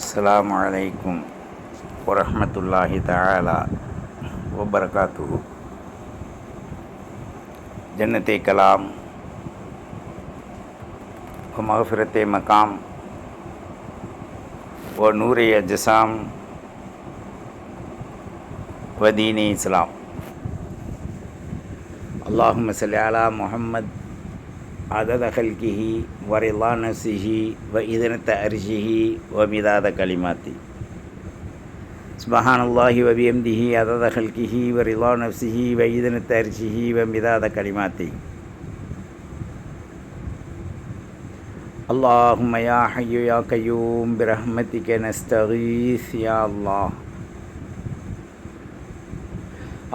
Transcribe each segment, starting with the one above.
அஸ்ஸலாமு அலைக்கும் வரஹ்மத்துல்லாஹி தஆலா வபரகாத்துஹு. ஜன்னத்தே கலாம் வ மக்ஃபிரத்தே மகாம் வ நூரே அஜ்ஸாம் வ தீனே இஸ்லாம். அல்லாஹும்ம ஸல்லி அலா முஹம்மத் அதத ஹல்கிஹி வ ரிலா நஃப்ஸிஹி வ இதனத அர்ஷிஹி வ மிதாத கலிமாத்தி. சுப்ஹானல்லாஹி வ பிஹம்திஹி அதத ஹல்கிஹி வ ரிலா நஃப்ஸிஹி வ இதனத அர்ஷிஹி வ மிதாத கலிமாத்தி. அல்லாஹும்ம யா ஹய்யு யா கய்யூம் பிரஹ்மதிக நஸ்தகீஸ் யா அல்லாஹ்.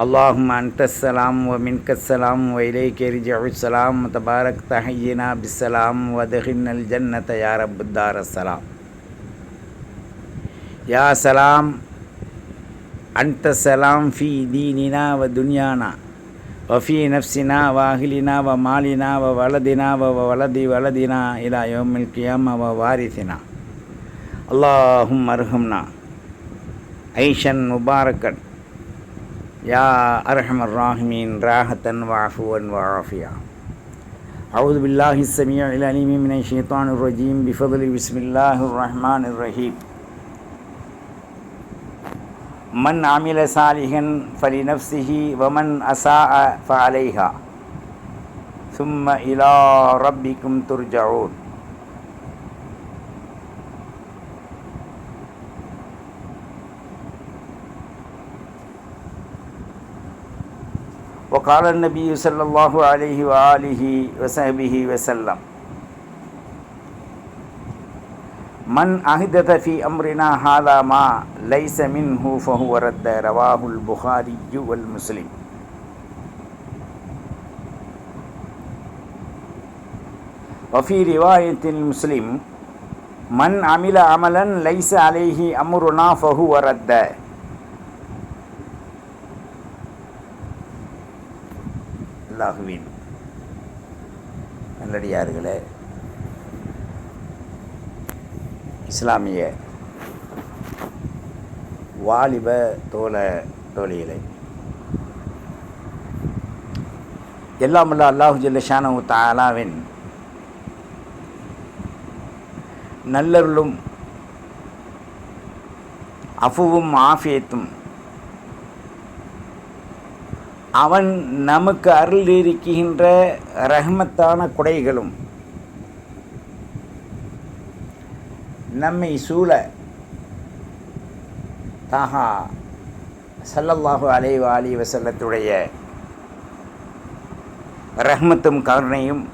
اللهم أنت السلام ومنك السلام وإليك يرجع السلام تبارك تحينا بالسلام ودخلنا الجنة يا رب الدار السلام. يا سلام أنت السلام في ديننا ودنيانا وفي نفسنا وأهلنا ومالنا وولدنا وولد ولدنا إلى يوم القيامة ووارثنا. اللهم ارحمنا عيشا مباركا يا أرحم الراحمين راحة وعفوا وعافية. أعوذ بالله السميع العليم من الشيطان الرجيم بفضل بسم الله الرحمن الرحيم. من عمل صالحا فلنفسه ومن أساء فعليها ثم إلى ربكم ترجعون. وقال النبي صلى الله عليه وآله وصحبه وسلم من أحدث في أمرنا هذا ما ليس منه فهو رد. رواه البخاري والمسلم. وفي رواية المسلم من عمل عملا ليس عليه أمرنا فهو رد. அல்லாஹுவின் நல்லடியார்களே, இஸ்லாமிய வாலிப தோழிகளே, எல்லாம் வல்ல அல்லாஹு ஜல்ல ஷானஹு தஆலாவின் நல்லருளும் அஃபுவும் ஆஃபியத்தும் அவன் நமக்கு அருள் இருக்கின்ற ரஹ்மத்தான கொடைகளும் நம்மை சூழ தாஹா ஸல்லல்லாஹு அலைஹி வஸல்லத்துடைய ரஹ்மத்தும் கருணையும்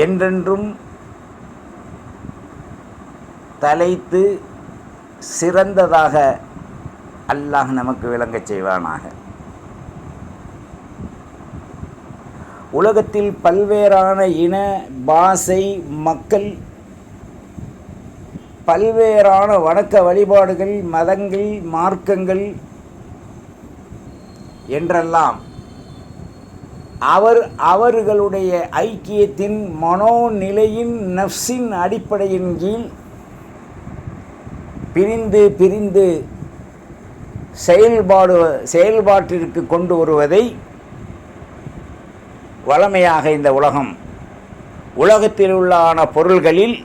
என்றென்றும் தலைத்து சிறந்ததாக அல்லாஹ் நமக்கு விளங்கச் செய்வானாக. உலகத்தில் பல்வேறான இன பாஷை மக்கள், பல்வேறான வணக்க வழிபாடுகள், மதங்கள், மார்க்கங்கள் என்றெல்லாம் அவர்களுடைய ஐக்கியத்தின் மனோநிலையின் நஃப்ஸின் அடிப்படையின் கீழ் பிரிந்து செயல்பாட்டிற்கு கொண்டு வருவதை வளமையாக இந்த உலகத்தில் உள்ளான பொருள்களில்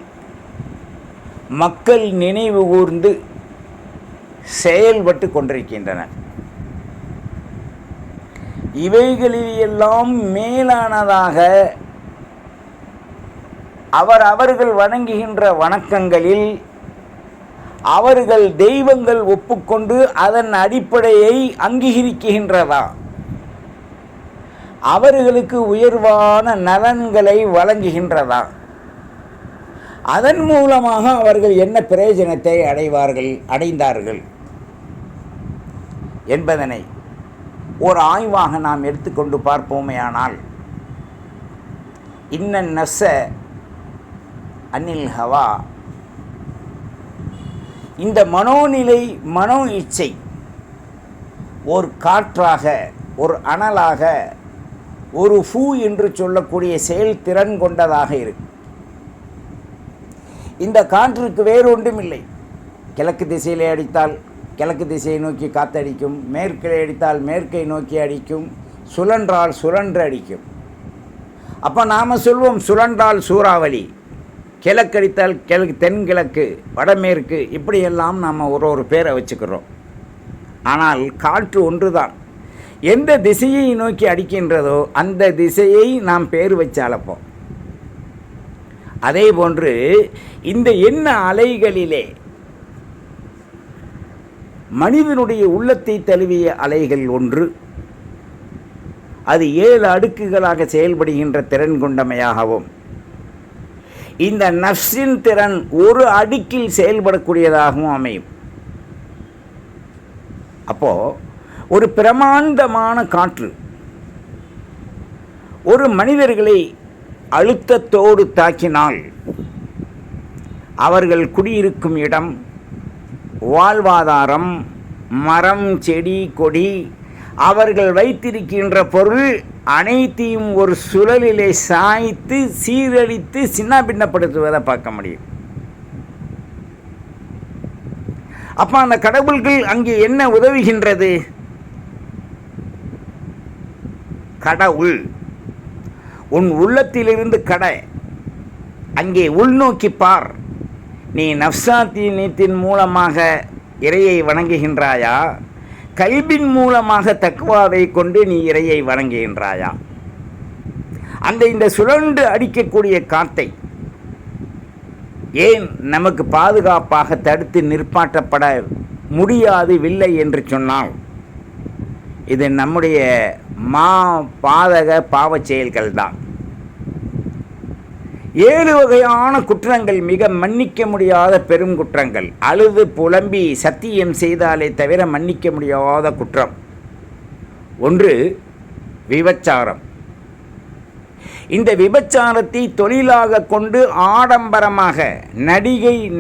மக்கள் நினைவு கூர்ந்து செயல்பட்டு கொண்டிருக்கின்றனர். இவைகளிலெல்லாம் மேலானதாக அவர்கள் வணங்குகின்ற வணக்கங்களில் அவர்கள் தெய்வங்கள் ஒப்புக்கொண்டு அதன் அடிப்படையை அங்கீகரிக்கின்றதா, அவர்களுக்கு உயர்வான நலன்களை வழங்குகின்றதா, அதன் மூலமாக அவர்கள் என்ன பிரயோஜனத்தை அடைந்தார்கள் என்பதனை ஒரு ஆய்வாக நாம் எடுத்துக்கொண்டு பார்ப்போமேயானால், இன்னன் நஃப்ஸ அனில் ஹவா, இந்த மனோநிலை, மனோ இச்சை ஒரு காற்றாக, ஒரு அனலாக, ஒரு ஃபூ என்று சொல்லக்கூடிய செயல்திறன் கொண்டதாக இருக்கு. இந்த காற்றுக்கு வேறு ஒன்றும் இல்லை. கிழக்கு திசையிலே அடித்தால் கிழக்கு திசையை நோக்கி காற்றடிக்கும், மேற்கிலே அடித்தால் மேற்கை நோக்கி அடிக்கும், சுழன்றால் சுழன்று அடிக்கும். அப்போ நாம் சொல்வோம் சுழன்றால் சூறாவளி, கிழக்கடித்தால் தென்கிழக்கு, வடமேற்கு, இப்படியெல்லாம் நாம் ஒரு பேரை வச்சுக்கிறோம். ஆனால் காற்று ஒன்று தான். எந்த திசையை நோக்கி அடிக்கின்றதோ அந்த திசையை நாம் பேர் வச்சு அழைப்போம். அதே போன்று இந்த எண்ண அலைகளிலே மனிதனுடைய உள்ளத்தை தழுவிய அலைகள் ஒன்று. அது 7 அடுக்குகளாக செயல்படுகின்ற திறன் கொண்டமையாகவும், இந்த நஃப்ஸின் திறன் ஒரு அடுக்கில் செயல்படக்கூடியதாகவும் அமையும். அப்போ ஒரு பிரமாண்டமான காற்று ஒரு மனிதர்களை அழுத்தத்தோடு தாக்கினால் அவர்கள் குடியிருக்கும் இடம், வாழ்வாதாரம், மரம், செடி, கொடி, அவர்கள் வைத்திருக்கின்ற பொருள் அனைத்தையும் ஒரு சுழலிலே சாய்த்து சீரழித்து சின்ன பின்னப்படுத்துவதை பார்க்க முடியும். அப்போ அந்த கடவுள்கள் அங்கே என்ன உதவுகின்றது? கடவுள் உன் உள்ளத்திலிருந்து அங்கே உள்நோக்கி பார். நீ நஃப்ஸாத்தின் மூலமாக இறையை வணங்குகின்றாயா, கல்பின் மூலமாக தக்வாவை கொண்டு நீ இறையை வணங்குகின்றாயா? இந்த சுழன்று அடிக்கக்கூடிய காத்தை ஏன் நமக்கு பாதுகாப்பாக தடுத்து நிற்பாட்டப்பட முடியாதுவில்லை என்று சொன்னால், இது நம்முடைய பாதக பாவச் செயல்கள் தான். 7 வகையான குற்றங்கள், மிக மன்னிக்க முடியாத பெரும் குற்றங்கள். அழுது புலம்பி சத்தியம் செய்தாலே தவிர மன்னிக்க முடியாத குற்றம். 1, விபச்சாரம். இந்த விபச்சாரத்தை தொழிலாக கொண்டு ஆடம்பரமாக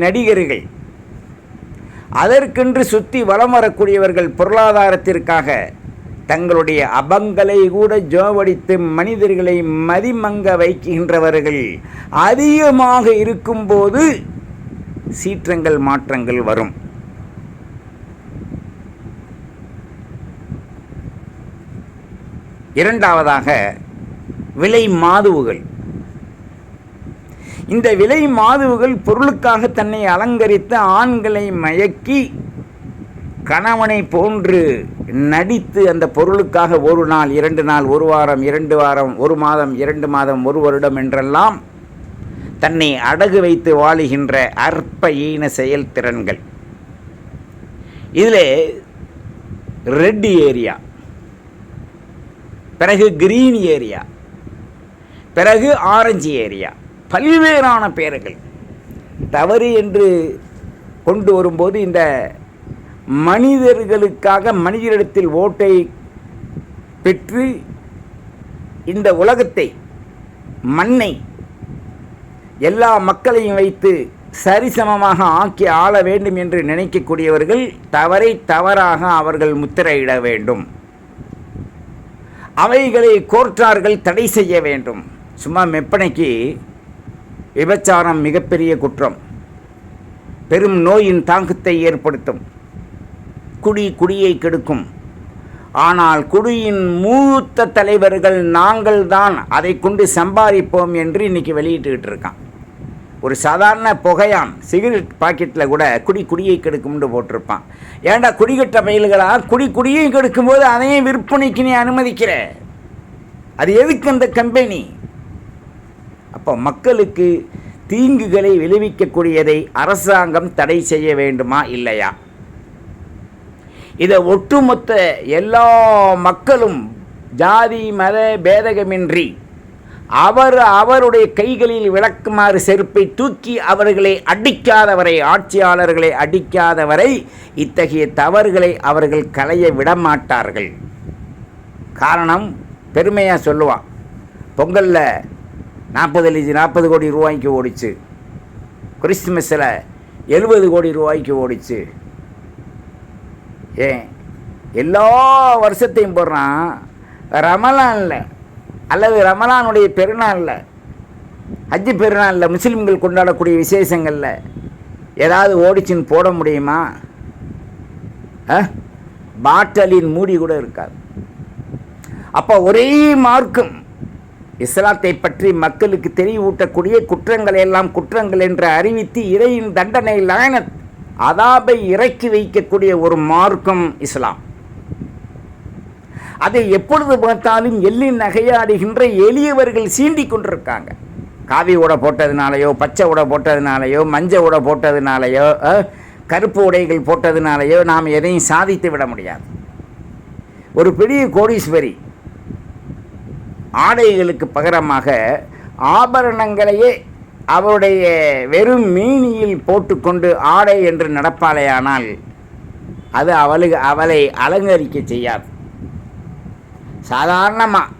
நடிகர்கள், அதற்கென்று சுற்றி வலம் வரக்கூடியவர்கள், பொருளாதாரத்திற்காக தங்களுடைய அபங்களை கூட ஜோவடித்து மனிதர்களை மதிமங்க வைக்கின்றவர்கள் அதிகமாக இருக்கும்போது சீற்றங்கள் மாற்றங்கள் வரும். இரண்டாவதாக விலை மாதுவுகள். இந்த விலை மாதுவுகள் பொருளுக்காக தன்னை அலங்கரித்து ஆண்களை மயக்கி கணவனை போன்று நடித்து அந்த பொருளுக்காக 1 நாள் 2 நாள் 1 வாரம் 2 வாரம் 1 மாதம் 2 மாதம் 1 வருடம் என்றெல்லாம் தன்னை அடகு வைத்து வாழுகின்ற அற்ப ஈன செயல்திறன்கள். இதில் ரெட் ஏரியா, பிறகு கிரீன் ஏரியா, பிறகு ஆரஞ்சு ஏரியா, பல்வேறான பெயர்கள். தவறு என்று கொண்டு வரும்போது இந்த மனிதர்களுக்காக மனிதரிடத்தில் ஓட்டை பெற்று இந்த உலகத்தை, மண்ணை, எல்லா மக்களையும் வைத்து சரிசமமாக ஆக்கி ஆள வேண்டும் என்று நினைக்கக்கூடியவர்கள் தவறை தவறாக அவர்கள் முத்திரையிட வேண்டும். அவைகளை கோர்ட்டார்கள் தடை செய்ய வேண்டும். சும்மா மெப்பனைக்கு விபச்சாரம் மிகப்பெரிய குற்றம், பெரும் நோயின் தாக்கத்தை ஏற்படுத்தும், குடியை கெடுக்கும். ஆனால் குடியின் மூத்த தலைவர்கள் நாங்கள் தான் அதை கொண்டு சம்பாதிப்போம் என்று இன்னைக்கு வெளியிட்டுக்கிட்டு இருக்கான். ஒரு சாதாரண புகையான் சிகரெட் பாக்கெட்டில் கூட குடியை கெடுக்கும்னு போட்டிருப்பான். ஏன்டா குடிக்கட்ட பயில்களா, குடியை கெடுக்கும்போது அதையும் விற்பனைக்கு நீ அனுமதிக்கிற? அது எதுக்கு அந்த கம்பெனி? அப்போ மக்களுக்கு தீங்குகளை விளைவிக்கக்கூடியதை அரசாங்கம் தடை செய்ய வேண்டுமா இல்லையா? இதை ஒட்டுமொத்த எல்லா மக்களும் ஜாதி மத பேதகமின்றி அவருடைய கைகளில் விளக்குமாறு செருப்பை தூக்கி அவர்களை அடிக்காதவரை, ஆட்சியாளர்களை அடிக்காதவரை இத்தகைய தவறுகளை அவர்கள் களைய விடமாட்டார்கள். காரணம், பெருமையாக சொல்லுவான், பொங்கலில் 40 கோடி ரூபாய்க்கு ஓடிச்சு, கிறிஸ்துமஸில் 70 கோடி ரூபாய்க்கு ஓடிச்சு. ஏன் எல்லா வருஷத்தையும் போடுறான்? ரமலானில் அல்லது ரமலானுடைய பெருநாளில் ஹஜ்ஜு பெருநாளில் முஸ்லீம்கள் கொண்டாடக்கூடிய விசேஷங்களில் ஏதாவது ஓடிச்சின்னு போட முடியுமா? பாட்டலின் மூடி கூட இருக்காது. அப்போ ஒரே மார்க்கம் இஸ்லாத்தை பற்றி மக்களுக்கு தெளிவூட்டக்கூடிய குற்றங்களை எல்லாம் குற்றங்கள் என்று அறிவித்து இறையின் தண்டனை லானத் அதாபை இறக்கி வைக்கக்கூடிய ஒரு மார்க்கம் இஸ்லாம். அதை எப்பொழுது பார்த்தாலும் எள்ளி நகையாடுகின்ற எளியவர்கள் சீண்டி கொண்டிருக்காங்க. காவி உடை போட்டதுனாலையோ, பச்சை உடை போட்டதுனாலையோ, மஞ்சள் உடை போட்டதுனாலையோ, கருப்பு உடைகள் போட்டதுனாலையோ நாம் எதையும் சாதித்து விட முடியாது. ஒரு பெரிய கோடீஸ்வரி ஆடைகளுக்கு பகரமாக ஆபரணங்களையே அவருடைய வெறும் மீனியில் போட்டுக்கொண்டு ஆடை என்று நடப்பாளையானால் அது அவளை அலங்கரிக்க செய்யாது. சாதாரணமாக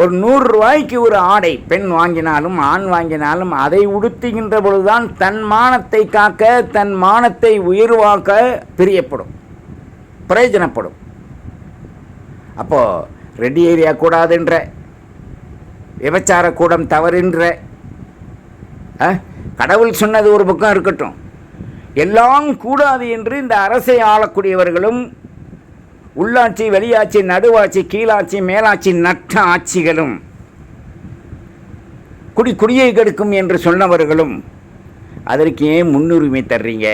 ஒரு 100 ரூபாய்க்கு ஒரு ஆடை பெண் வாங்கினாலும் ஆண் வாங்கினாலும் அதை உடுத்துகின்ற பொழுதுதான் தன் மானத்தை காக்க, தன் மானத்தை உயர்வாக்க பிரியப்படும், பிரயோஜனப்படும். அப்போது ரெடி ஏரியா கூடாதுன்ற, விபச்சார கூடம் தவறுன்ற, கடவுள் சொன்னது ஒரு பக்கம் இருக்கட்டும், எல்லாம் கூடாது என்று இந்த அரசை ஆளக்கூடியவர்களும் உள்ளாட்சி, வெளியாட்சி, நடுவாட்சி, கீழாட்சி, மேலாட்சி நட்ட ஆட்சிகளும் குடியை கெடுக்கும் என்று சொன்னவர்களும் அதற்கு ஏன் முன்னுரிமை தர்றீங்க?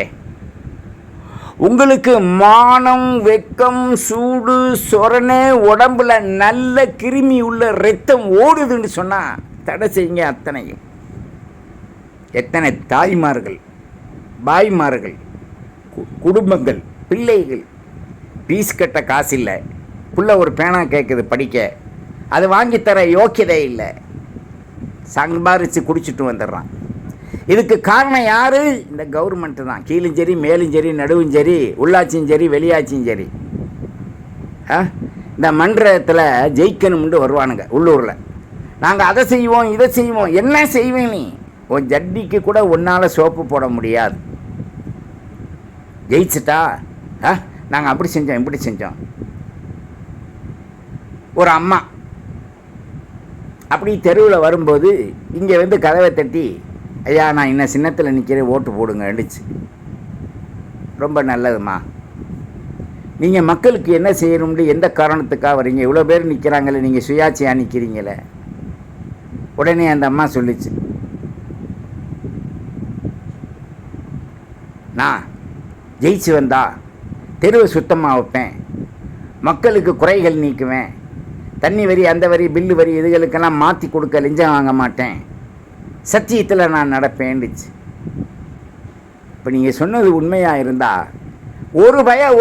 உங்களுக்கு மானம், வெக்கம், சூடு, சொரணை, உடம்புல நல்ல கிருமி உள்ள இரத்தம் ஓடுதுன்னு சொன்னால் தடை செய்யுங்க அத்தனையும். எத்தனை தாய்மார்கள், பாய்மார்கள், குடும்பங்கள், பிள்ளைகள் பீஸ் கட்ட காசு இல்லை, புள்ள ஒரு பேனா கேட்குது படிக்க, அது வாங்கித்தர யோக்கியதை இல்லை, சம்பாரித்து குடிச்சிட்டு வந்துடுறான். இதுக்கு காரணம் யார்? இந்த கவர்மெண்ட்டு தான். கீழும் சரி, மேலும் சரி, நடுவும் சரி, உள்ளாட்சியும் சரி, வெளியாட்சியும் சரி. இந்த மன்றத்தில் ஜெயிக்கணும்னு வருவானுங்க உள்ளூரில். நாங்கள் அதை செய்வோம், இதை செய்வோம். என்ன செய்வேன் நீ? உன் ஜட்டிக்கு கூட ஒன்றால் சோப்பு போட முடியாது. ஜெயிச்சிட்டா நாங்கள் அப்படி செஞ்சோம், இப்படி செஞ்சோம். ஒரு அம்மா அப்படி தெருவில் வரும்போது இங்கே வந்து கதவை தட்டி, ஐயா நான் இன்னும் சின்னத்தில் நிற்கிறேன், ஓட்டு போடுங்க அடிச்சு. ரொம்ப நல்லதும்மா. நீங்கள் மக்களுக்கு என்ன செய்யணும்னு எந்த காரணத்துக்காக வரீங்க? இவ்வளோ பேர் நிற்கிறாங்களே, நீங்கள் சுயாட்சியாக நிற்கிறீங்களே. உடனே அந்த அம்மா சொல்லிச்சு, நான் ஜெயிச்சு வந்தா தெருவை சுத்தமாக வைப்பேன், மக்களுக்கு குறைகள் நீக்குவேன், தண்ணி வரி, அந்த வரி, பில்லு வரி இதுகளுக்கெல்லாம் மாற்றி கொடுக்க லஞ்சம் வாங்க மாட்டேன், சத்தியத்தில் நான் நடப்பேன்டுச்சு. இப்போ நீங்கள் சொன்னது உண்மையாக இருந்தால்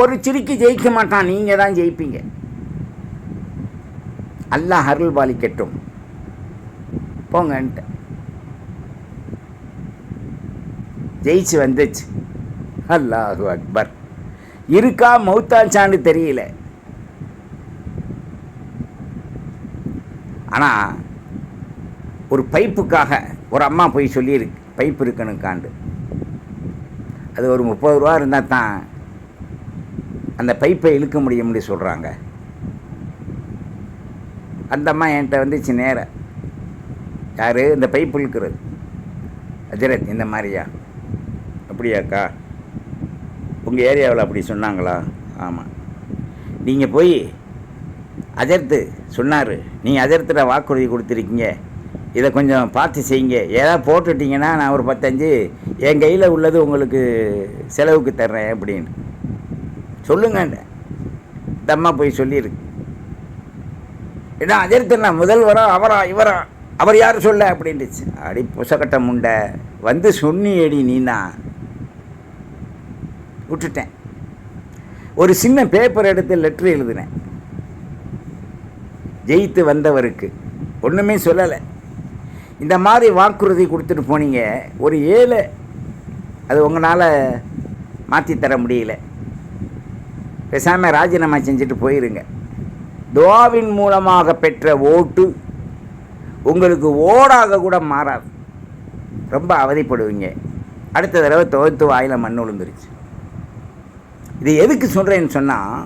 ஒரு சிரிக்கு ஜெயிக்க மாட்டான், நீங்கள் தான் ஜெயிப்பீங்க. அல்லாஹ் அருள் பாலிக்கட்டும். போங்கன்ட்டு ஜெயிச்சு வந்துச்சு. அல்லாஹு அக்பர். இருக்கா மௌத்தாச்சான்னு தெரியல. ஆனால் ஒரு பைப்புக்காக ஒரு அம்மா போய் சொல்லியிருக்கு, பைப்பு இருக்கணுக்காண்டு. அது ஒரு 30 ரூபா இருந்தால் தான் அந்த பைப்பை இழுக்க முடியும்னு சொல்கிறாங்க. அந்த அம்மா என்கிட்ட வந்துச்சு நேர. யார்? இந்த பைப்பு இழுக்கிறது. அஜரத் இந்த மாதிரியா? அப்படியாக்கா? உங்கள் ஏரியாவில் அப்படி சொன்னாங்களா? ஆமாம். நீங்கள் போய் அஜர்த்து சொன்னார், நீங்கள் அஜர்த்தில் வாக்குறுதி கொடுத்துருக்கீங்க, இதை கொஞ்சம் பார்த்து செய்யுங்க, ஏதாவது போட்டுட்டிங்கன்னா நான் ஒரு 15 என் கையில் உள்ளது உங்களுக்கு செலவுக்கு தர்றேன் அப்படின்னு சொல்லுங்கண்ட. இந்த அம்மா போய் சொல்லியிருக்கு. ஏன்னா அஜர்த்துனா முதல்வரா அவரா இவரா, அவர் யார் சொல்ல அப்படின்ட்டுச்சு. அடி புசக்கட்ட முண்டை வந்து சொன்னியடி நீனா. விட்டுட்டேன். ஒரு சின்ன பேப்பர் எடுத்து லெட்ரு எழுதினேன் ஜெயித்து வந்தவருக்கு. ஒன்றுமே சொல்லலை. இந்த மாதிரி வாக்குறுதி கொடுத்துட்டு போனீங்க, ஒரு ஏழை அது உங்களால் மாற்றித்தர முடியல, பேசாமல் ராஜினாமா செஞ்சுட்டு போயிருங்க. துஆவின் மூலமாக பெற்ற ஓட்டு உங்களுக்கு ஓடாக கூட மாறாது. ரொம்ப அவதிப்படுவீங்க. அடுத்த தடவை துவைத்து வாயில் மண் விழுந்துருச்சு. இது எதுக்கு சொல்கிறேன்னு சொன்னால்,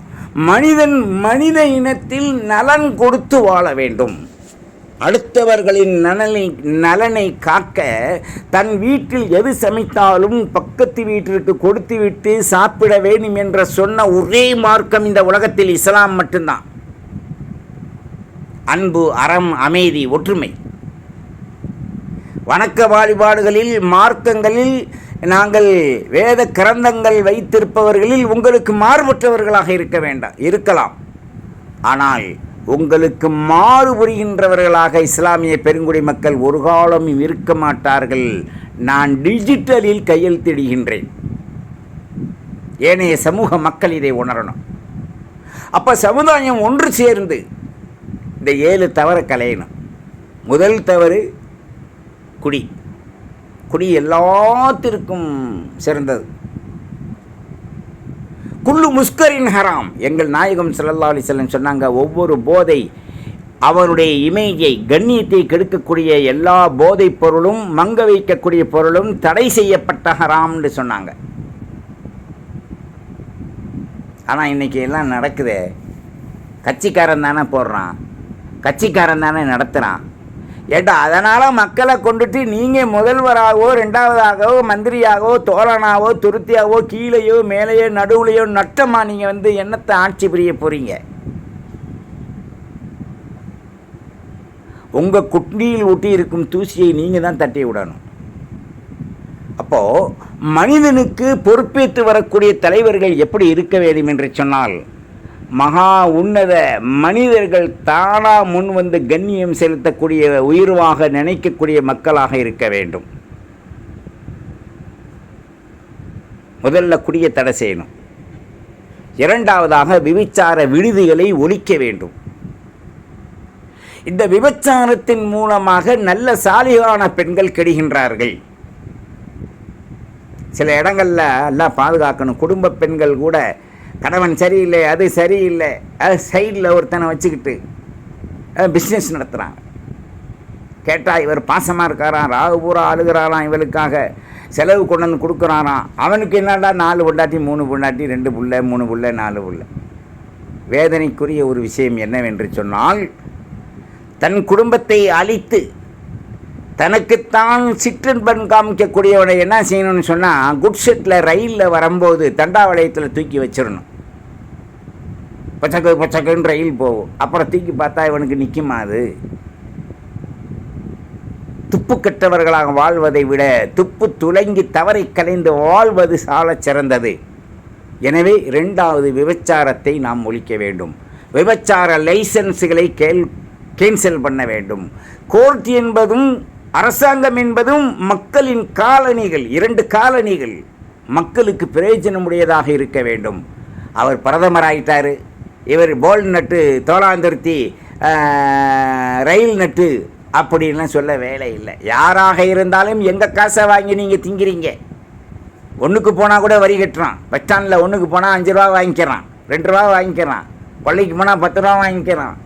மனித இனத்தில் நலன் கொடுத்து வாழ வேண்டும். அடுத்த அடுத்தவர்களின் நலனை காக்க தன் வீட்டில் எது சமைத்தாலும் பக்கத்து வீட்டிற்கு கொடுத்து விட்டு சாப்பிட வேண்டும் என்ற சொன்ன ஒரே மார்க்கம் இந்த உலகத்தில் இஸ்லாம் மட்டும்தான். அன்பு, அறம், அமைதி, ஒற்றுமை. வணக்க வழிபாடுகளில், மார்க்கங்களில், நாங்கள் வேத கிரந்தங்கள் வைத்திருப்பவர்களில் உங்களுக்கு மாறுபட்டவர்களாக இருக்கலாம். ஆனால் உங்களுக்கு மாறுபடுகின்றவர்களாக இஸ்லாமிய பெருங்குடி மக்கள் ஒரு காலமும் இருக்க மாட்டார்கள். நான் டிஜிட்டலில் கையெழுத்திடுகின்றேன். ஏனைய சமூக மக்கள் இதை உணரணும். அப்போ சமுதாயம் ஒன்று சேர்ந்து இந்த 7 தவறை களையணும். முதல் தவறு குடி. குடி எல்லாத்திற்கும் சிறந்தது. குல்லு முஸ்கரின் ஹராம். எங்கள் நாயகம் ஸல்லல்லாஹு அலைஹி வஸல்லம் சொன்னாங்க, ஒவ்வொரு போதை அவருடைய இமேஜை, கண்ணியத்தை கெடுக்கக்கூடிய எல்லா போதைப் பொருளும், மங்க வைக்கக்கூடிய பொருளும் தடை செய்யப்பட்ட ஹராம்னு சொன்னாங்க. ஆனால் இன்றைக்கி எல்லாம் நடக்குது. கட்சிக்காரன் தானே போடுறான், கட்சிக்காரன் தானே நடத்துகிறான். ஏட்டா அதனால் மக்களை கொண்டுட்டு நீங்கள் முதல்வராகவோ, ரெண்டாவதாகவோ, மந்திரியாகவோ, தோழனாகவோ, துருத்தியாகவோ, கீழேயோ, மேலேயோ, நடுவுலையோ நட்டமாக நீங்கள் என்னத்தை ஆட்சி புரிய போகிறீங்க? உங்கள் குட்டியில் ஊட்டி இருக்கும் தூசியை நீங்கள் தான் தட்டி விடணும். அப்போது மனிதனுக்கு பொறுப்பேற்று வரக்கூடிய தலைவர்கள் எப்படி இருக்க வேண்டும் என்று சொன்னால், மகா உன்னத மனிதர்கள் தானாக முன் வந்து கண்ணியம் செலுத்தக்கூடிய, உயர்வாக நினைக்கக்கூடிய மக்களாக இருக்க வேண்டும். முதல்ல குடியை தடை செய்யணும். இரண்டாவதாக விபச்சார விடுதிகளை ஒழிக்க வேண்டும். இந்த விபச்சாரத்தின் மூலமாக நல்ல சாலிகான பெண்கள் கெடுகின்றார்கள். சில இடங்களில் எல்லாம் பாதுகாக்கணும். குடும்ப பெண்கள் கூட கணவன் சரியில்லை, அது சரியில்லை, அது சைடில் ஒருத்தனை வச்சுக்கிட்டு பிஸ்னஸ் நடத்துகிறாங்க. கேட்டால் இவர் பாசமாக இருக்காராம், ராகு பூரா அழுகிறாராம், இவளுக்காக செலவு கொண்டு வந்து கொடுக்குறாராம். அவனுக்கு என்னடா 4 பொண்டாட்டி 3 பொண்டாட்டி 2 புள்ள 3 புள்ள 4 புள்ள. வேதனைக்குரிய ஒரு விஷயம் என்னவென்று சொன்னால், தன் குடும்பத்தை அழித்து தனக்குத்தான் சிற்றின்பன் காமிக்கக்கூடியவனை என்ன செய்யணும்னு சொன்னால், குட்ஷெட்டில் ரயிலில் வரும்போது தண்டாவளையத்தில் தூக்கி வச்சிடணும். பச்சக்குன்னு ரயில் போகும். அப்புறம் தூக்கி பார்த்தா இவனுக்கு நிற்குமா? அது துப்பு கெட்டவர்களாக வாழ்வதை விட துப்பு துளங்கி தவறை கலைந்து வாழ்வது சாலச் சிறந்தது. எனவே 2வது விபச்சாரத்தை நாம் ஒழிக்க வேண்டும். விபச்சார லைசன்ஸுகளை கேன்சல் பண்ண வேண்டும். கோர்ட் என்பதும் அரசாங்கம் என்பதும் மக்களின் காலணிகள், 2 காலணிகள் மக்களுக்கு பிரயோஜனமுடையதாக இருக்க வேண்டும். அவர் பிரதமராயிட்டார், இவர் போல் நட்டு, தோளாந்திருத்தி, ரயில் நட்டு அப்படின்லாம் சொல்ல வேலை இல்லை. யாராக இருந்தாலும் எங்கள் காசை வாங்கி நீங்கள் திங்கிறீங்க. ஒன்றுக்கு போனால் கூட வரி கட்டுறான். பஸ் ஸ்டாண்டில் ஒன்றுக்கு போனால் 5 ரூபா வாங்கிக்கிறான், 2 ரூபா வாங்கிக்கிறான். கொள்ளைக்கு போனால் 10 ரூபா வாங்கிக்கிறான்.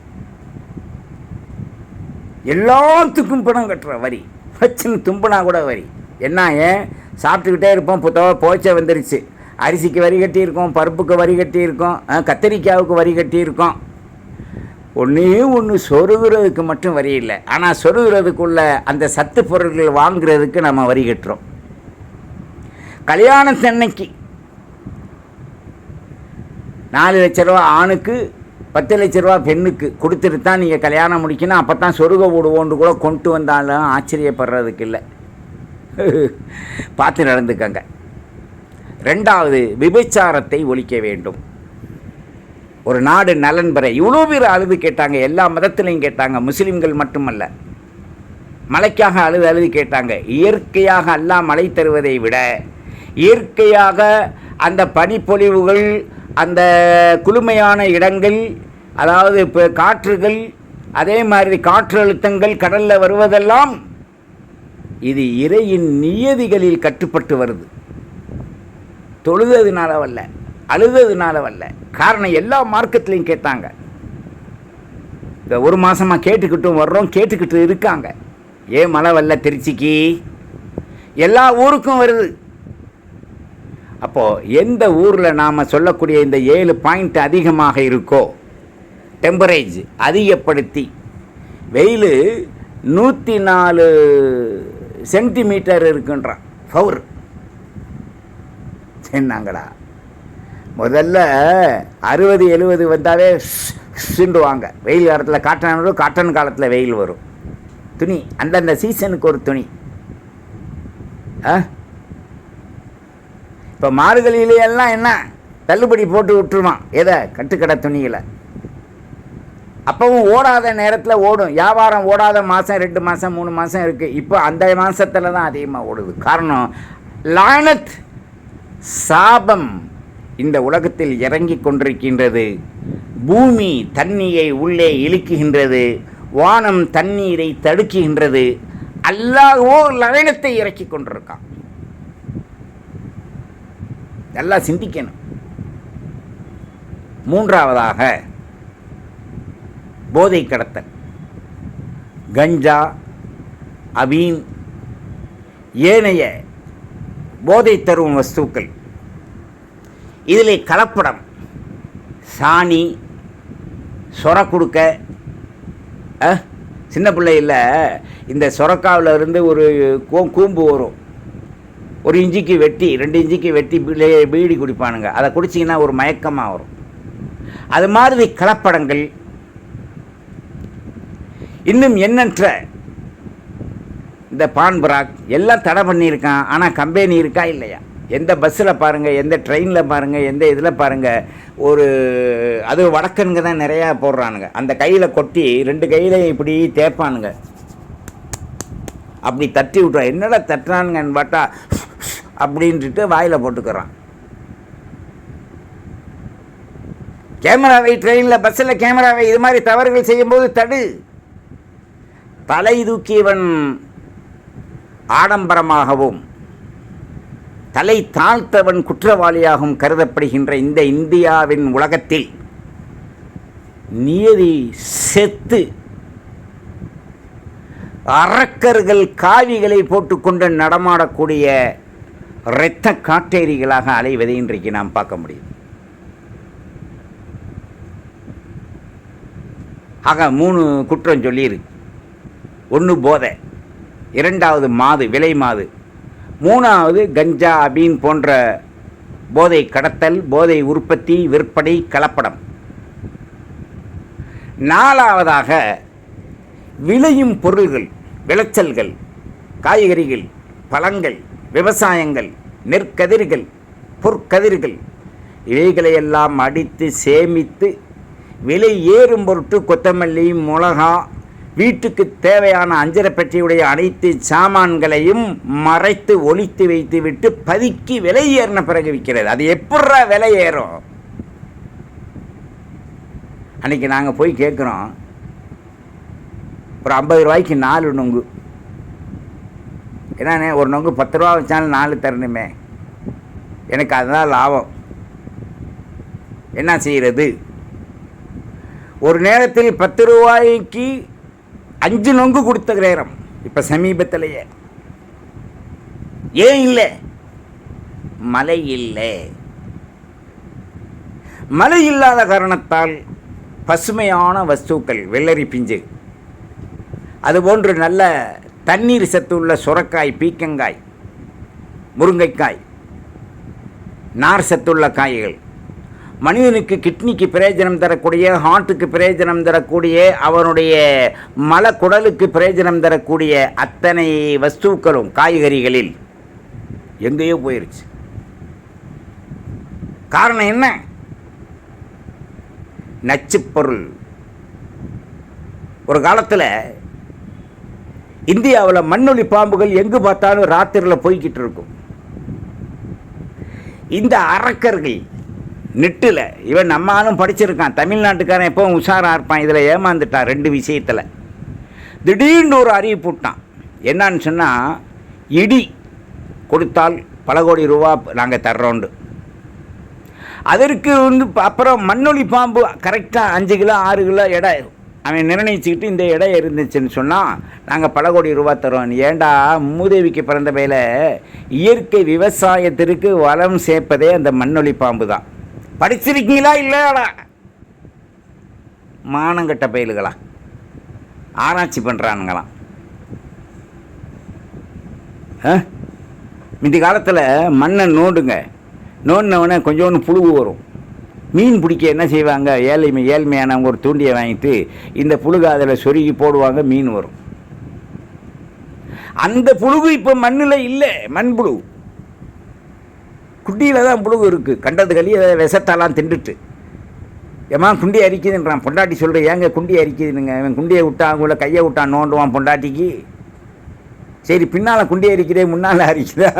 எல்லாத்துக்கும் பணம் கட்டுற வரி. வச்சுன்னு தும்புனா கூட வரி. என்ன ஏன் சாப்பிட்டுக்கிட்டே இருப்போம். போச்சை வந்துருச்சு. அரிசிக்கு வரி கட்டியிருக்கோம், பருப்புக்கு வரி கட்டியிருக்கோம், கத்திரிக்காவுக்கு வரி கட்டியிருக்கோம். ஒன்று சொருகிறதுக்கு மட்டும் வரி இல்லை. ஆனால் சொருகிறதுக்குள்ள அந்த சத்து பொருட்கள் வாங்குறதுக்கு நம்ம வரி கட்டுறோம். கல்யாணத்தன்னைக்கு 4 லட்ச ரூபா ஆணுக்கு, 10 லட்ச ரூபா பெண்ணுக்கு கொடுத்துட்டு தான் நீங்கள் கல்யாணம் முடிக்கணும். அப்போ தான் சொருக விடுவோன்னு கூட கொண்டு வந்தாலும் ஆச்சரியப்படுறதுக்கு இல்லை. பார்த்து நடந்துக்கங்க. 2வது விபச்சாரத்தை ஒழிக்க வேண்டும். ஒரு நாடு நலன் பெற இவ்வளோ பேர் அழுது கேட்டாங்க. எல்லா மதத்திலையும் கேட்டாங்க, முஸ்லீம்கள் மட்டுமல்ல. மழைக்காக அழுது கேட்டாங்க. இயற்கையாக அல்லாஹ் மழை தருவதை விட இயற்கையாக அந்த பனிப்பொழிவுகள், அந்த குளுமையான இடங்கள், அதாவது இப்போ காற்றுகள், அதே மாதிரி காற்றழுத்தங்கள் கடலில் வருவதெல்லாம் இது இறையின் நியதிகளில் கட்டுப்பட்டு வருது. தொழுததுனால வரல, அழுததுனால வரல. காரணம் எல்லா மார்க்கத்திலையும் கேட்டாங்க. இந்த 1 மாதமாக கேட்டுக்கிட்டும் வர்றோம், கேட்டுக்கிட்டு இருக்காங்க. ஏன் மழை வரல திருச்சிக்கு? எல்லா ஊருக்கும் வருது. அப்போது எந்த ஊரில் நாம் சொல்லக்கூடிய இந்த 7 பாயிண்ட் அதிகமாக இருக்கோ, டெம்பரேச்சர் அதிகப்படுத்தி, வெயில் 104 சென்டிமீட்டர் இருக்குன்றான் பவர். என்னங்கடா, முதல்ல 60-70 வந்தாவே சிண்டுவாங்க. வெயில் காலத்தில் காட்டன் வரும், காட்டன் காலத்தில் வெயில் வரும். துணி அந்தந்த சீசனுக்கு ஒரு துணி. இப்போ மார்கழியிலையெல்லாம் என்ன தள்ளுபடி போட்டு விட்டுருவான், எதை கட்டுக்கடை துணியில். அப்பவும் ஓடாத நேரத்தில் ஓடும். வியாபாரம் ஓடாத மாதம் 2 மாதம் 3 மாதம் இருக்குது. இப்போ அந்த மாதத்தில் தான் அதிகமாக ஓடுது. காரணம் லானத், சாபம் இந்த உலகத்தில் இறங்கி கொண்டிருக்கின்றது. பூமி தண்ணியை உள்ளே இழுக்குகின்றது, வானம் தண்ணீரை தடுக்குகின்றது. அல்லாஹ்வோ லானத்தை இறக்கி கொண்டிருக்கான். நல்லா சிந்திக்கணும். மூன்றாவதாக போதை கடத்தல், கஞ்சா, அபீன், ஏனைய போதை தரும் வஸ்துக்கள். இதில் கலப்படம், சாணி, சொர கொடுக்க. சின்ன பிள்ளையில் இந்த சொரக்காவில் இருந்து ஒரு கூம்பு வரும், 1 இன்ச்சுக்கு வெட்டி 2 இன்ச்சுக்கு வெட்டி பீடி குடிப்பானுங்க. அதை குடிச்சிங்கன்னா ஒரு மயக்கமாக வரும். அது மாதிரி கலப்படங்கள் இன்னும் எண்ணற்ற. இந்த பான் பிராக் எல்லாம் தடை பண்ணியிருக்கான். ஆனால் கம்பெனி இருக்கா இல்லையா? எந்த பஸ்ஸில் பாருங்கள், எந்த ட்ரெயினில் பாருங்கள், எந்த இதில் பாருங்கள், ஒரு அது வடக்கனுங்க தான் நிறையா போடுறானுங்க. அந்த கையில் கொட்டி 2 கையிலையும் இப்படி தேய்ப்பானுங்க. அப்படி தட்டி விட்றான். என்னடா தட்டுறானுங்கன்னு பார்த்தா அப்படின்ட்டு வாயில் போட்டுக்கிறான். கேமராவை ட்ரெயினில் பஸ்ஸில் கேமராவை இது மாதிரி தவறுகள் செய்யும்போது தடு. தலை தூக்கியவன் ஆடம்பரமாகவும் தலை தாழ்த்தவன் குற்றவாளியாகவும் கருதப்படுகின்ற இந்த இந்தியாவின் உலகத்தில் நியதி செத்து அரக்கர்கள் காவிகளை போட்டுக்கொண்டு நடமாடக்கூடிய இரத்த காட்டேரிகளாக அலைவதை இன்றைக்கு நாம் பார்க்க முடியும். ஆக 3 குற்றம் சொல்லியிருக்கு. 1 போதை, 2வது மாது, விலை மாது, 3வது கஞ்சா, அபீன் போன்ற போதை கடத்தல், போதை உற்பத்தி, விற்பனை, கலப்படம். 4வதாக விளையும் பொருள்கள், விளைச்சல்கள், காய்கறிகள், பழங்கள், விவசாயங்கள், நெற்கதிர்கள், பொற்கதிர்கள், இவைகளையெல்லாம் அடித்து சேமித்து விலை ஏறும் பொருட்டு கொத்தமல்லி, மிளகா, வீட்டுக்கு தேவையான அஞ்சரை பெட்டியுடைய அனைத்து சாமான்களையும் மறைத்து ஒளித்து வைத்து விட்டு பதுக்கி விலை ஏறின பிறகு விற்கிறது. அது எப்படா விலை ஏறும்? அன்றைக்கி நாங்கள் போய் கேட்குறோம், ஒரு 50 ரூபாய்க்கு 4 நொங்கு. என்னண்ணே, ஒரு நொங்கு 10 ரூபா வச்சாலும் 4 தரணுமே, எனக்கு அதுதான் லாபம். என்ன செய்கிறது? ஒரு நேரத்தில் 10 ரூபாய்க்கு 5 நொங்கு கொடுத்த நேரம் இப்போ சமீபத்திலேயே. ஏன் இல்லை? மழை இல்லை. மழை இல்லாத காரணத்தால் பசுமையான வஸ்துக்கள், வெள்ளரி பிஞ்சு, அதுபோன்று நல்ல தண்ணீர் சத்துள்ள சுரக்காய், பீக்கங்காய், முருங்கைக்காய், நார் சத்துள்ள காய்கள், மனிதனுக்கு கிட்னிக்கு பிரயோஜனம் தரக்கூடிய, ஹார்ட்டுக்கு பிரயோஜனம் தரக்கூடிய, அவனுடைய மலக்குடலுக்கு பிரயோஜனம் தரக்கூடிய அத்தனை வஸ்துக்களும் காய்கறிகளில் எங்கேயோ போயிருச்சு. காரணம் என்ன? நச்சுப்பொருள். ஒரு காலத்தில் இந்தியாவில் மண்ணொலி பாம்புகள் எங்கு பார்த்தாலும் ராத்திரியில் போய்கிட்டு இருக்கும். இந்த அரக்கர்கள் நெட்டில், இவன் நம்மளும் படிச்சிருக்கான், தமிழ்நாட்டுக்காரன் எப்போவும் உஷாராக இருப்பான். இதில் ஏமாந்துட்டான் 2 விஷயத்தில். திடீர்னு ஒரு அறிவிப்பு விட்டான். என்னான்னு சொன்னால், இடி கொடுத்தால் பல கோடி ரூபா நாங்கள் தர்றோண்டு. அதற்கு அப்புறம் மண்ணொலி பாம்பு கரெக்டாக 5 கிலோ 6 கிலோ எடை அவன் நிர்ணயிச்சுக்கிட்டு இந்த எடை இருந்துச்சுன்னு சொன்னால் நாங்கள் பல கோடி ரூபா தரோம். ஏண்டா மூதேவிக்கு பிறந்த வேலை, இயற்கை விவசாயத்திற்கு வளம் சேர்ப்பதே அந்த மண்ணொலி பாம்பு தான். படிச்சிருக்கீங்களா இல்லையாடா? மானங்கட்ட பயலுகளா ஆராய்ச்சி பண்ணுறானுங்களாம். முந்தி காலத்தில் மண்ணை நோண்டினவுடனே கொஞ்சோண்டு புழுகு வரும். மீன் பிடிக்க என்ன செய்வாங்க, ஏழ்மையானவங்க ஒரு தூண்டியை வாங்கிட்டு இந்த புழுகு அதில் சொருகி போடுவாங்க, மீன் வரும். அந்த புழுகு இப்போ மண்ணில் இல்லை, மண்புழு. குண்டியில் தான் புழுகு இருக்குது. கண்டது களி அதை விஷத்தாலாம் திண்டுட்டு ஏமா குண்டி அரிக்குதுன்றான். பொண்டாட்டி சொல்கிறேன், ஏங்க குண்டி அரிக்குதுனுங்க. அவன் குண்டியை விட்டான், அவங்கள கையை விட்டான், நோண்டுவான் பொண்டாட்டிக்கு. சரி, பின்னால் குண்டி அரிக்கிறே, முன்னால் அரிக்குதா?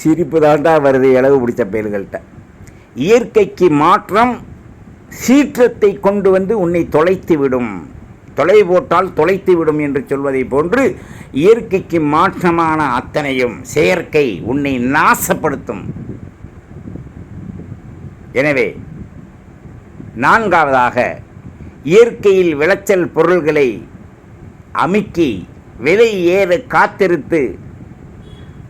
சிரிப்பு தாண்டா வருது இளவு பிடிச்ச பயல்கள்கிட்ட. இயற்கைக்கு மாற்றம் சீற்றத்தை கொண்டு வந்து உன்னை தொலைத்து விடும். தொலை போட்டால் தொலைத்து விடும் என்று சொல்வதை போன்று இயற்கைக்கு மாற்றமான அத்தனையும் செயற்கை உன்னை நாசப்படுத்தும். எனவே நான்காவதாக, இயற்கையில் விளைச்சல் பொருள்களை அமுக்கி விலை ஏற காத்திருத்து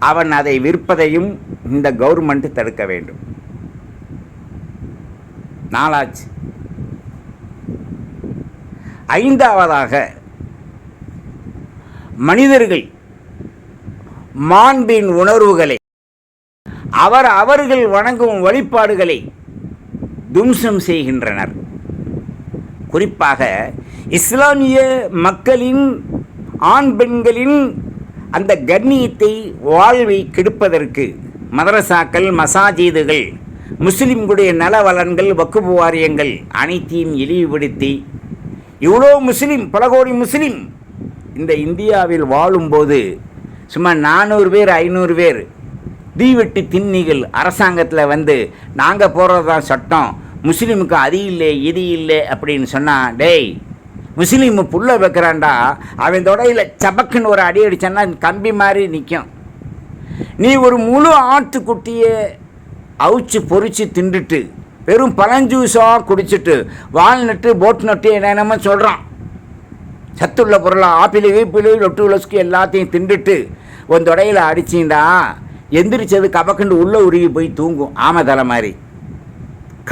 அவன் அதை விற்பதையும் இந்த கவர்மெண்ட் தடுக்க வேண்டும். நாலாச்சு. ஐந்தாவதாக, மனிதர்கள் மாண்பின் உணர்வுகளை அவர்கள் வணங்கும் வழிபாடுகளை தும்சம் செய்கின்றனர். குறிப்பாக இஸ்லாமிய மக்களின் ஆண் பெண்களின் அந்த கண்ணியத்தை, வாழ்வை கெடுப்பதற்கு மதரசாக்கள், மசாஜீதுகள், முஸ்லிம்களுடைய நலவலன்கள், வக்குப் வாரியங்கள் அனைத்தையும் இழிவுபடுத்தி இவ்வளோ முஸ்லீம், பல கோடி முஸ்லீம் இந்த இந்தியாவில் வாழும்போது சும்மா 400 பேர் 500 பேர் தீவெட்டி திண்ணிகள் அரசாங்கத்தில் வந்து நாங்கள் போகிறது தான் சட்டம், முஸ்லீமுக்கு அது இல்லை இது இல்லை அப்படின்னு சொன்னால், டேய் முஸ்லீமு புல்ல வைக்கிறான்டா, அவன் தொடையில் சபக்குன்னு ஒரு அடி அடித்தான்னா கம்பி மாதிரி நிற்கும். நீ ஒரு முழு ஆட்டுக்குட்டியை அவிச்சு பொறிச்சு தின்றுட்டு வெறும் பழஞ்சூஸாக குடிச்சிட்டு வால்நட்டு போட் நட்டு என்னென்னமோ சொல்கிறான், சத்துள்ள பொருளாக ஆப்பிள் வீப்பிள் லொட்டு லொஸ்கு எல்லாத்தையும் தின்றுட்டு உன் தொடையில் அடிச்சிண்டா எந்திரிச்சது கபக்கண்டு உள்ளே உருகி போய் தூங்கும், ஆமதலை மாதிரி.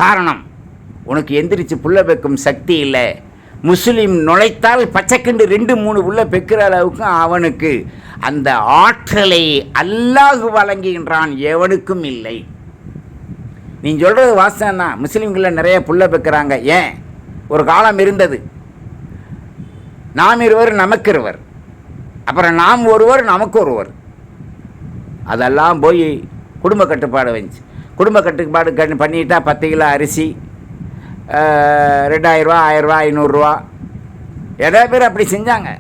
காரணம், உனக்கு எந்திரிச்சு புள்ள வைக்கும் சக்தி இல்லை. முஸ்லீம் நுழைத்தால் பச்சைக்கண்டு 2-3 உள்ள பெக்கிற அளவுக்கு அவனுக்கு அந்த ஆற்றலை அல்லாஹ் வழங்குகின்றான், எவனுக்கும் இல்லை. நீ சொல்கிறது வாசம் தான். முஸ்லீம்களில் நிறைய புள்ள பெக்கிறாங்க. ஏன்? ஒரு காலம் இருந்தது, நாம் இருவர் நமக்கு இருவர், அப்புறம் நாம் ஒருவர் நமக்கு ஒருவர். அதெல்லாம் போய் குடும்ப கட்டுப்பாடு வந்துச்சு. குடும்ப கட்டுப்பாடு பண்ணிட்டா 10 கிலோ அரிசி 2000 ரூபா, 1000 ரூபா, 500 ரூபா, எதோ பேர் அப்படி செஞ்சாங்க.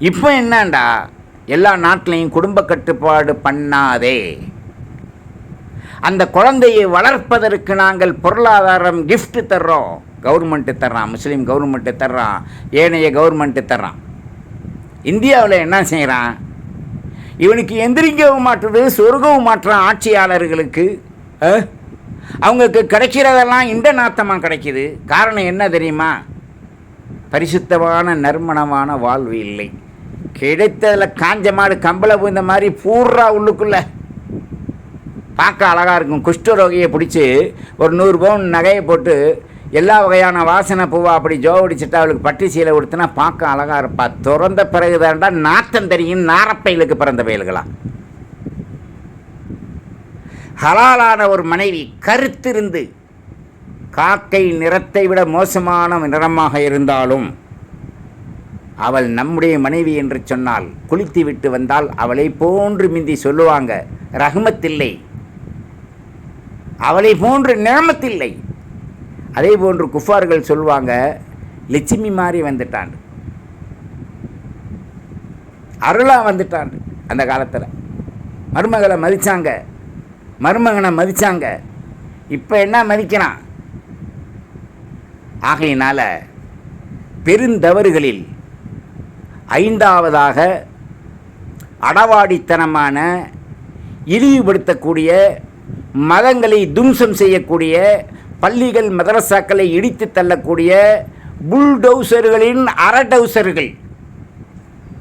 இப்போ என்னண்டா, எல்லா நாட்டிலையும் குடும்ப கட்டுப்பாடு பண்ணாதே, அந்த குழந்தையை வளர்ப்பதற்கு நாங்கள் பொருளாதாரம் கிஃப்ட் தர்றோம். கவர்மெண்ட்டு தர்றான், முஸ்லீம் கவர்மெண்ட்டு தர்றான், ஏனைய கவர்மெண்ட்டு தர்றான். இந்தியாவில் என்ன செய்கிறான், இவனுக்கு எந்திரிக்கவும் மாற்றுறது, சொருகவும் மாற்றான் ஆட்சியாளர்களுக்கு. அவங்களுக்கு கிடைக்கிறதெல்லாம் இந்த நாத்தமாக கிடைக்கிது. காரணம் என்ன தெரியுமா? பரிசுத்தமான நறுமணமான வாழ்வு இல்லை. கிடைத்ததில் காஞ்ச மாடு கம்பளை பூந்த மாதிரி பூரா உள்ளுக்குள்ளே பார்க்க அழகாக இருக்கும். குஷ்டரோகியை பிடிச்சி ஒரு 100 பவுன் நகையை போட்டு எல்லா வகையான வாசனை பூவா அப்படி ஜோடிச்சுட்டு அவளுக்கு பட்டு சீலை கொடுத்தனா பார்க்க அழகாக இருப்பா. திறந்த பிறகு தாண்டா நாத்தம் தெரியும், நாரப்பைகளுக்கு பிறந்த பயல்களா. ஹலாலான ஒரு மனைவி கருத்திருந்து காக்கை நிறத்தை விட மோசமான நிறமாக இருந்தாலும் அவள் நம்முடைய மனைவி என்று சொன்னால், குளித்து விட்டு வந்தால் அவளை போன்று மிந்தி சொல்லுவாங்க, ரஹ்மத்தில்லை, அவளை போன்று நியமத்தில்லை. அதே போன்று குஃபார்கள் சொல்லுவாங்க, லட்சுமி மாதிரி வந்துட்டான், அருளாக வந்துட்டான். அந்த காலத்தில் மருமகளை மதித்தாங்க, மருமகனை மதித்தாங்க. இப்போ என்ன மதிக்கிறான்? ஆகையினால பெருந்தவறுகளில் ஐந்தாவதாக அடவாடித்தனமான, இழிவுபடுத்தக்கூடிய, மதங்களை தும்சம் செய்யக்கூடிய, பள்ளிகள் மதரசாக்களை இடித்து தள்ளக்கூடிய புல்டவுசர்களின் அரடவுசர்கள்.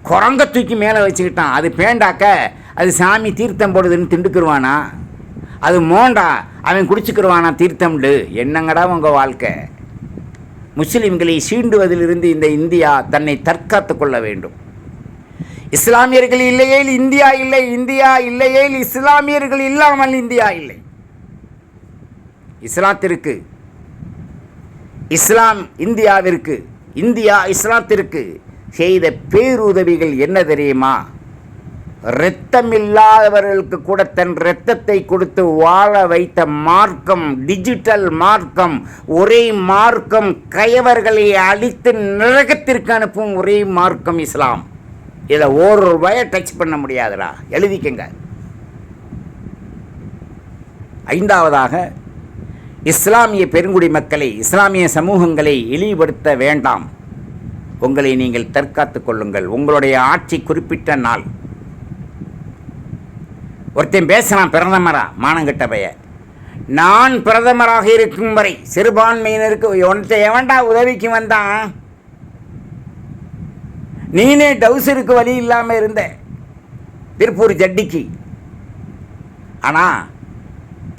குரங்க தூக்கி மேலே வச்சுக்கிட்டான். அது பேண்டாக்க அது சாமி தீர்த்தம் போடுதுன்னு திண்டுக்குருவானா? அது மோண்டா அவன் குடிச்சுக்கிடுவானா தீர்த்தம்டு? என்னங்கடா உங்கள் வாழ்க்கை? முஸ்லிம்களை சீண்டுவதிலிருந்து இந்த இந்தியா தன்னை தற்காத்து கொள்ள வேண்டும். இஸ்லாமியர்கள் இல்லையேல் இந்தியா இல்லை, இந்தியா இல்லையேல் இஸ்லாமியர்கள் இல்லாமல் இந்தியா இல்லை. இஸ்லாத்திற்கு, இஸ்லாம் இந்தியாவிற்கு, இந்தியா இஸ்லாத்திற்கு செய்த பேருதவிகள் என்ன தெரியுமா? இரத்தமில்லாதவர்களுக்கு கூட தன் இரத்தத்தை கொடுத்து வாழ வைத்த மார்க்கம், டிஜிட்டல் மார்க்கம், ஒரே மார்க்கம், கயவர்களை அழித்து நரகத்திற்கு அனுப்பும் ஒரே மார்க்கம் இஸ்லாம். இதில் ஒரு ரூபாயை டச் பண்ண முடியாதுடா, எழுதிக்கங்க. ஐந்தாவதாக, இஸ்லாமிய பெருங்குடி மக்களை, இஸ்லாமிய சமூகங்களை இழிவுபடுத்த வேண்டாம். உங்களை நீங்கள் தற்காத்துக் கொள்ளுங்கள். உங்களுடைய ஆட்சி குறிப்பிட்ட நாள். ஒருத்தன் பேசலாம் பிரதமரா, மானங்கட்ட பைய, நான் பிரதமராக இருக்கும் வரை சிறுபான்மையினருக்கு ஒன்றை எவன்டா உதவிக்கு வந்தான்? நீனே டவுசருக்கு வழி இல்லாமல் இருந்த திருப்பூர் ஜட்டிக்கு. ஆனால்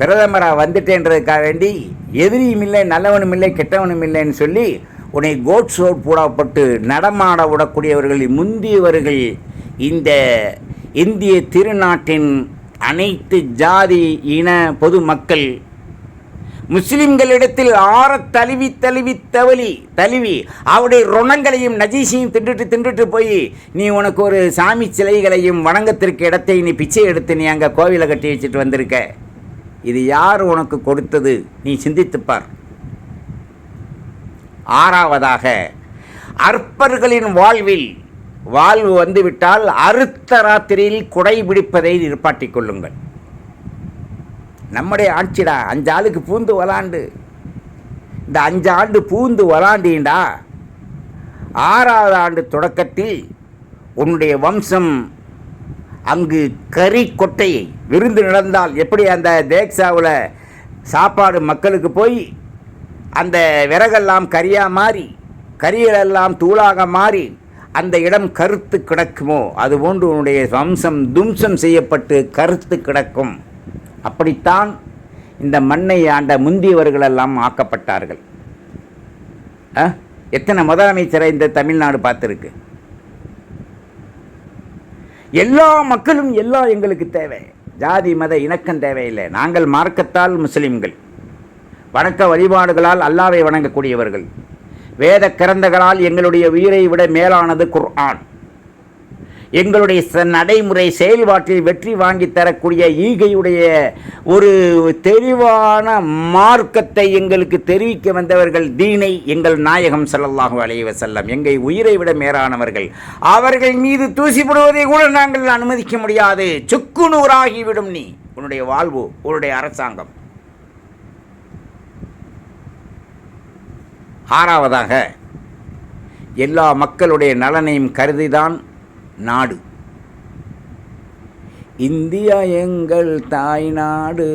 பிரதமராக வந்துட்டேன்றதுக்காக வேண்டி எதிரியும் இல்லை, நல்லவனும் இல்லை, கெட்டவனும் இல்லைன்னு சொல்லி உன்னை கோட் ஷோட் போடப்பட்டு நடமாட விடக்கூடியவர்கள் முந்தியவர்கள். இந்த இந்திய திருநாட்டின் அனைத்து ஜாதி இன பொதுமக்கள் முஸ்லிம்களிடத்தில் ஆற தழுவி தழுவி தழுவி அவருடைய ருணங்களையும் நஜீஸையும் தின்றுட்டு போய் நீ உனக்கு ஒரு சாமி சிலைகளையும் வணங்கத்திற்கு இடத்தை நீ பிச்சை எடுத்து நீ அங்கே கோவிலை கட்டி வச்சுட்டு வந்திருக்க. இது யார் உனக்கு கொடுத்தது? நீ சிந்தித்துப்பார். ஆறாவதாக, அற்பர்களின் வாழ்வு வந்துவிட்டால் அறுத்த ராத்திரியில் குடை பிடிப்பதை நிற்பாட்டிக் கொள்ளுங்கள். நம்முடைய ஆட்சிடா, 5 ஆளுக்கு பூந்து வளாண்டு, இந்த 5 ஆண்டு பூந்து வளாண்டீண்டா, 6வது ஆண்டு தொடக்கத்தில் உன்னுடைய வம்சம் அங்கு கறி கொட்டையை விருந்து நடந்தால் எப்படி அந்த தேக்ஸாவில் சாப்பாடு மக்களுக்கு போய் அந்த விறகெல்லாம் கரியாக மாறி, கரிகளெல்லாம் தூளாக மாறி அந்த இடம் கருத்து கிடக்குமோ அதுபோன்று உன்னுடைய வம்சம் தும்சம் செய்யப்பட்டு கருத்து கிடக்கும். அப்படித்தான் இந்த மண்ணை ஆண்ட முந்தியவர்களெல்லாம் ஆக்கப்பட்டார்கள். எத்தனை முதலமைச்சரை இந்த தமிழ்நாடு பார்த்துருக்கு. எல்லா மக்களும் எல்லாம் எங்களுக்கு தேவை, ஜாதி மத இணக்கம் தேவையில்லை. நாங்கள் மார்க்கத்தால் முஸ்லிம்கள், வணக்க வழிபாடுகளால் அல்லாவை வணங்கக்கூடியவர்கள், வேத கிரந்தங்களால் எங்களுடைய உயிரை விட மேலானது குர்ஆன். எங்களுடைய நடைமுறை செயல்பாட்டில் வெற்றி வாங்கி தரக்கூடிய ஈகையுடைய ஒரு தெளிவான மார்க்கத்தை எங்களுக்கு தெரிவிக்க வந்தவர்கள் தீனை எங்கள் நாயகம் ஸல்லல்லாஹு அலைஹி வஸல்லம். எங்கள் உயிரை விட மேலானவர்கள். அவர்கள் மீது தூசிப்படுவதை கூட நாங்கள் அனுமதிக்க முடியாது. சுக்குநூறாகிவிடும் நீ, உன்னுடைய வாழ்வு, உன்னுடைய அரசாங்கம். ஆறாவதாக, எல்லா மக்களுடைய நலனையும் கருதிதான் நாடு. இந்தியா எங்கள் தாய் நாடு,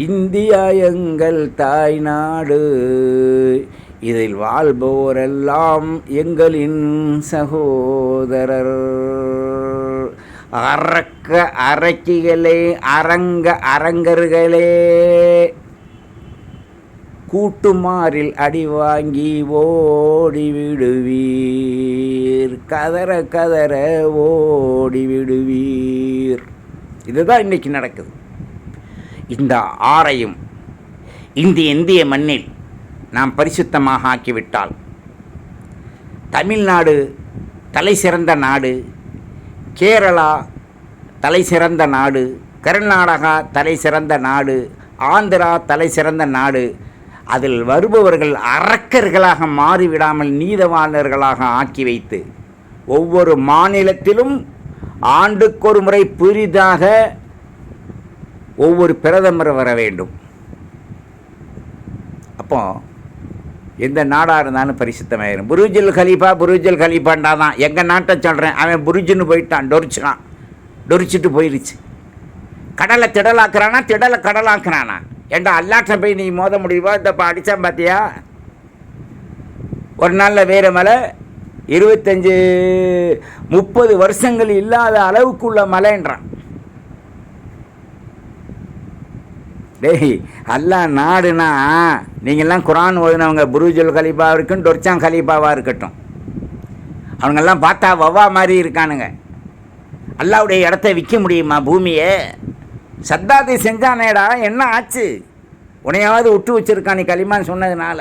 இந்தியா எங்கள் தாய் நாடு, இதில் வாழ்பவரெல்லாம் எங்களின் சகோதரர். அரக்க அரக்கிகளே, அரங்கர்களே, கூட்டுமாறில் அடி வாங்கி ஓடிவிடுவீர், கதற கதற ஓடிவிடுவீர். இதுதான் இன்னைக்கு நடக்குது. இந்த ஆறையும் இந்திய மண்ணில் நாம் பரிசுத்தமாக ஆக்கிவிட்டால் தமிழ்நாடு தலை சிறந்த நாடு, கேரளா தலை சிறந்த நாடு, கர்நாடகா தலை சிறந்த நாடு, ஆந்திரா தலை சிறந்த நாடு. அதில் வருபவர்கள் அரக்கர்களாக மாறிவிடாமல் நீதவாளர்களாக ஆக்கி வைத்து ஒவ்வொரு மாநிலத்திலும் ஆண்டுக்கொரு முறை புதிதாக ஒவ்வொரு பிரதமர் வர வேண்டும். அப்போ எந்த நாடாக இருந்தாலும் பரிசுத்தமாயிரும். புருஜுல் கலீஃபாண்டா தான் எங்கள் நாட்டை சொல்கிறேன். அவன் புருஜுன்னு போயிட்டான், டொரிச்சிட்டு போயிடுச்சு. கடலை திடலாக்குறானா, திடலை கடலாக்குறானா? ஏண்டா அல்லாட்ட போய் நீ மோத முடியுமா? இந்த அடித்தான் பார்த்தியா? ஒரு நாளில் வேறு மலை 25-30 வருஷங்கள் இல்லாத அளவுக்குள்ள மலைன்றான். டேய், அல்லா நாடுனா நீங்கள்லாம் குரான் ஓதுனவங்க புருஜுல் கலீஃபா இருக்கட்டும், டொர்ச்சான் கலீஃபாவாக இருக்கட்டும், அவனுங்கெல்லாம் பார்த்தா வவ்வா மாதிரி இருக்கானுங்க. அல்லாவுடைய இடத்த விற்க முடியுமா பூமியை? சத்தாது செஞ்சானேடா, என்ன ஆச்சு? உனையாவது விட்டு வச்சிருக்கான் நீ களிமான்னு சொன்னதுனால.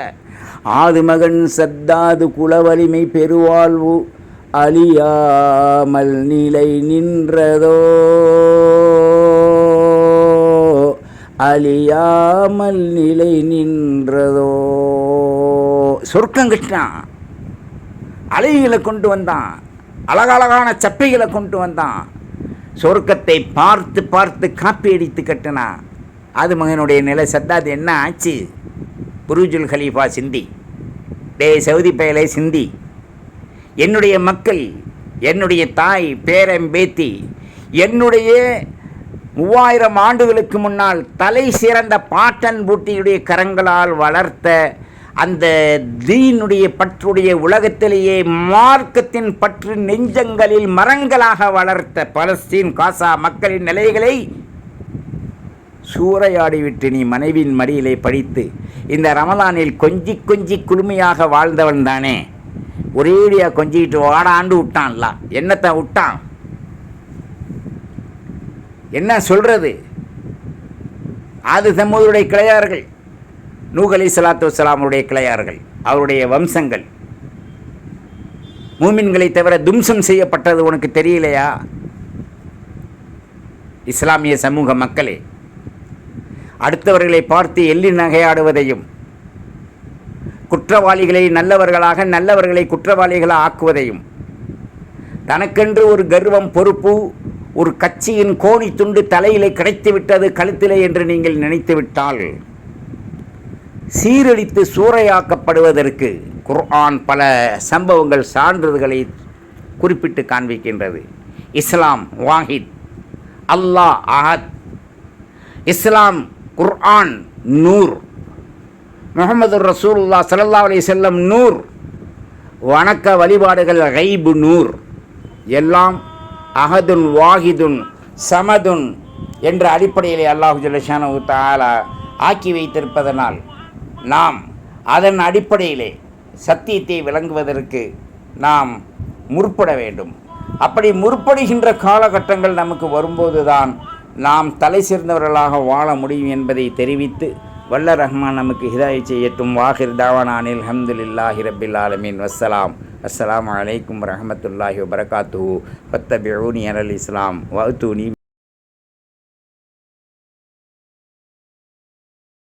ஆது மகன் சத்தாது குலவலிமை பெருவாழ்வு அழியாமல் நிலை நின்றதோ, அழியாமல் நிலை நின்றதோ. சொர்க்கம் கிட்டான், அழகிகளை கொண்டு வந்தான், அழகழகான சப்பைகளை கொண்டு வந்தான். சொர்க்கத்தை பார்த்து பார்த்து காப்பி அடித்து கட்டினான். அது மகனுடைய நிலை. சத்தாது என்ன ஆச்சு? புருஜுல் ஹலீஃபா சிந்தி, டே சவுதி பயலை சிந்தி. என்னுடைய மக்கள், என்னுடைய தாய், பேரன், பேத்தி, என்னுடைய 3000 ஆண்டுகளுக்கு முன்னால் தலை சிறந்த பாட்டன் பூட்டியுடைய கரங்களால் வளர்த்த அந்த தீனுடைய பற்றுடைய, உலகத்திலேயே மார்க்கத்தின் பற்று நெஞ்சங்களில் மரங்களாக வளர்த்த பலஸ்தீன் காசா மக்களின் நிலைகளை சூறையாடிவிட்டு நீ மனைவியின் மடியிலே படித்து இந்த ரமலானில் கொஞ்சி கொஞ்சி குளுமையாக வாழ்ந்தவன் தானே. ஒரேடியாக கொஞ்சிக்கிட்டு வாடாண்டு விட்டான்ல. என்னத்தை விட்டான்? என்ன சொல்றது? அது சமூகத்துடைய கிளையார்கள், நூஹ் அலைஹிஸ்ஸலாத்து வஸ்ஸலாமுடைய கிளையார்கள், அவருடைய வம்சங்கள். மூமின்களை தவிர தும்சம் செய்யப்பட்டது உனக்கு தெரியலையா? இஸ்லாமிய சமூக மக்களே, அடுத்தவர்களை பார்த்து எள்ளி நகையாடுவதையும், குற்றவாளிகளை நல்லவர்களாக, நல்லவர்களை குற்றவாளிகளாக ஆக்குவதையும், தனக்கென்று ஒரு கர்வம், பொறுப்பு, ஒரு கட்சியின் கோணி துண்டு தலையிலே கிடைத்துவிட்டது கழுத்திலே என்று நீங்கள் நினைத்துவிட்டால் சீரழித்து சூறையாக்கப்படுவதற்கு குர்ஆன் பல சம்பவங்கள், சான்றுகளை குறிப்பிட்டு காண்பிக்கின்றது. இஸ்லாம் வாஹித், அல்லாஹ் அஹத். இஸ்லாம், குர்ஆன் நூர், முஹம்மது ரசூலுல்லாஹ் ஸல்லல்லாஹு அலைஹி வஸல்லம் நூர், வணக்க வழிபாடுகள் கைபு நூர், எல்லாம் அஹதுன் வாஹிதுன் சமதுன் என்ற அடிப்படையிலே அல்லாஹு ஜல்ல ஷானஹு தஆலா ஆக்கி வைத்திருப்பதனால் நாம் அதன் அடிப்படையிலே சத்தியத்தை விளங்குவதற்கு நாம் முற்பட வேண்டும். அப்படி முற்படுகின்ற காலகட்டங்கள் நமக்கு வரும்போது தான் நாம் தலை சிறந்தவர்களாக வாழ முடியும் என்பதை தெரிவித்து, வல்ல ரஹ்மான் நமக்கு ஹிதாயத் செய்யட்டும். வாஹிர் தாவானா அனில் அல்ஹம்துலில்லாஹி ரப்பில் ஆலமீன். வஸ்ஸலாம். அஸ்ஸலாமு அலைக்கும் வரஹ்மத்துல்லாஹி வபரகாத்துஹு. ஃபத்தபிஊனி அலல் இஸ்லாம் வஅத்தூனி